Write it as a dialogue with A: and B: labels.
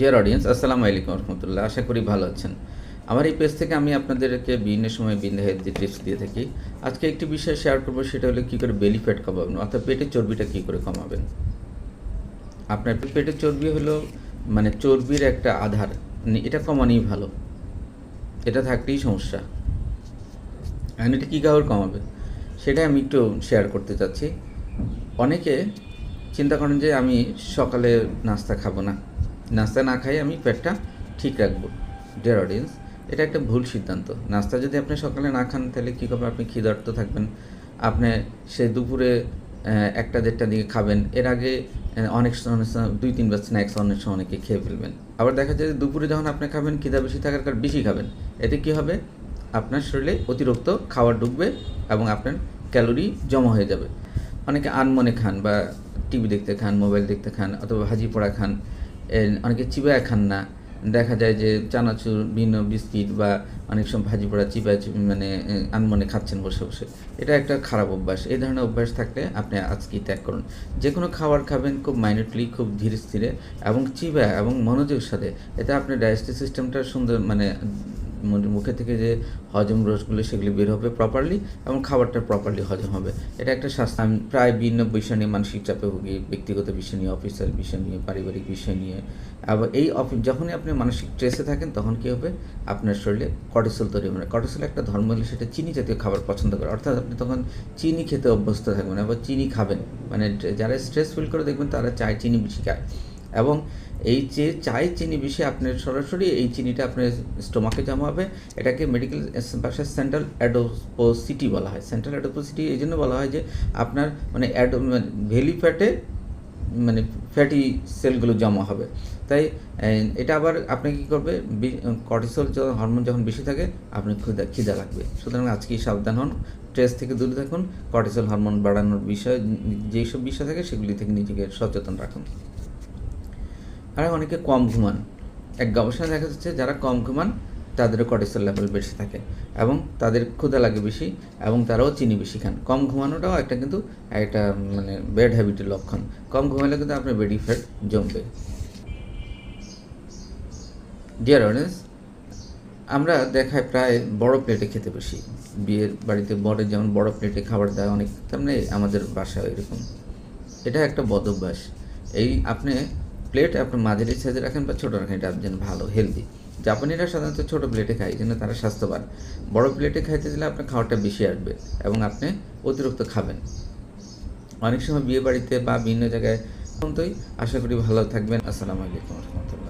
A: Dear audience, আসসালামু আলাইকুম রহমতুল্লাহ। আশা করি ভালো আছেন। আমার এই পেজ থেকে আমি আপনাদেরকে বিভিন্ন সময় বিভিন্ন হেলথি টিপস দিয়ে থাকি। আজকে একটি বিষয় শেয়ার করবো, সেটা হলো কী করে বেলি ফ্যাট কমাবেন, অর্থাৎ পেটের চর্বিটা কী করে কমাবেন। আপনার পেটের চর্বি হলো মানে চর্বির একটা আধার, এটা কমানোই ভালো, এটা থাকলেই সমস্যা। এখন এটা কী কারণে কমাবে সেটা আমি একটু শেয়ার করতে চাচ্ছি। অনেকে চিন্তা করেন যে আমি সকালে নাস্তা খাবো না, নাস্তা না খাই আমি পেটটা ঠিক রাখবো। ডিয়ার অডিয়েন্স, এটা একটা ভুল সিদ্ধান্ত। নাস্তা যদি আপনি সকালে না খান তাহলে কী করবেন, আপনি ক্ষুধার্ত থাকবেন। আপনি সে দুপুরে 1টা-1.5টার দিকে খাবেন, এর আগে অনেক সময় 2-3বার স্ন্যাক্স অনেক সময় অনেকে খেয়ে ফেলবেন। আবার দেখা যায় যে দুপুরে যখন আপনি খাবেন, খিদা বেশি থাকার কারণে বেশি খাবেন। এতে কী হবে, আপনার শরীরে অতিরিক্ত খাবার ঢুকবে এবং আপনার ক্যালোরি জমা হয়ে যাবে। অনেকে আনমনে খান বা টিভি দেখতে খান, মোবাইল দেখতে খান, অথবা ভাজি পোড়া খান, অনেকে চিবায় খান না। দেখা যায় যে চানাচুর, বিভিন্ন বিস্কিট বা অনেক সময় ভাজি পোড়া চিবায় মানে আনমনে খাচ্ছেন বসে বসে। এটা একটা খারাপ অভ্যাস। এই ধরনের অভ্যাস থাকলে আপনি আজকেই ত্যাগ করুন। যে কোনো খাবার খাবেন খুব মাইনুটলি, খুব ধীরে স্থিরে এবং চিবায় এবং মনোযোগের সাথে। এতে আপনার ডাইজেস্টিভ সিস্টেমটা সুন্দর মানে মুখে থেকে যে হজম রসগুলো সেগুলি বের হবে প্রপারলি এবং খাবারটা প্রপারলি হজম হবে। এটা একটা স্বাস্থ্য। আমি প্রায় বিভিন্ন বিষয় নিয়ে মানসিক চাপে ভুগি, ব্যক্তিগত বিষয় নিয়ে, অফিসিয়াল বিষয় নিয়ে, পারিবারিক বিষয় নিয়ে। আবার এই যখনই আপনি মানসিক স্ট্রেসে থাকেন তখন কী হবে, আপনার শরীরে কর্টিসল তৈরি হবে। কর্টিসল একটা ধর্ম হলে সেটা চিনি জাতীয় খাবার পছন্দ করে, অর্থাৎ আপনি তখন চিনি খেতে অভ্যস্ত থাকবেন, আবার চিনি খাবেন। মানে যারা স্ট্রেস ফিল করে দেখবেন তারা চায় চিনি বেশি খায়, এবং এই যে চায় চিনি বেশি আপনার সরাসরি এই চিনিটা আপনার স্টোমাকে জমা হবে। এটাকে মেডিকেল ভাষায় সেন্ট্রাল অ্যাডোপোসিটি বলা হয়। সেন্ট্রাল অ্যাডোপোসিটি এই জন্য বলা হয় যে আপনার মানে ভেলি ফ্যাটে মানে ফ্যাটি সেলগুলো জমা হবে। তাই এটা আবার আপনাকে কী করবে, কর্টিসল হরমোন যখন বেশি থাকে আপনি খিদা লাগবে। সুতরাং আজকেই সাবধান হন, স্ট্রেস থেকে দূরে থাকুন, কর্টিসল হরমোন বাড়ানোর বিষয় যেই সব বিষয় থাকে সেগুলি থেকে নিজেকে সচেতন রাখুন। আর অনেকে কম ঘুমান। এক গবেষণায় দেখা যাচ্ছে যারা কম ঘুমান তাদেরও কর্টিসল লেভেল বেশি থাকে এবং তাদের ক্ষুধা লাগে বেশি এবং তারাও চিনি বেশি খান। কম ঘুমানোটাও কিন্তু একটা মানে ব্যাড হ্যাবিটের লক্ষণ। কম ঘুমালে কিন্তু আপনার বেডি ফ্যাট জমবে। ডিয়ার অডিয়েন্স, আমরা দেখায় প্রায় বড় প্লেটে খেতে বসি। বিয়ের বাড়িতে যেমন বড় প্লেটে খাবার দেয় অনেক, তেমনি আমাদের বাসায় এরকম। এটা একটা বদ অভ্যাস। আপনি প্লেট আপনার মাঝারি সাইজে রাখেন বা ছোটো রাখেন, এটা যেন ভালো হেলদি। জাপানিরা সাধারণত ছোটো প্লেটে খায়, এই জন্য তারা স্বাস্থ্যবান। বড় প্লেটে খাইতে দিলে আপনার খাওয়াটা বেশি আসবে এবং আপনি অতিরিক্ত খাবেন। অনেক সময় বিয়ে বাড়িতে বা বিভিন্ন জায়গায়। আশা করি ভালো থাকবেন। আসসালামু আলাইকুম রহমতুল্লাহ।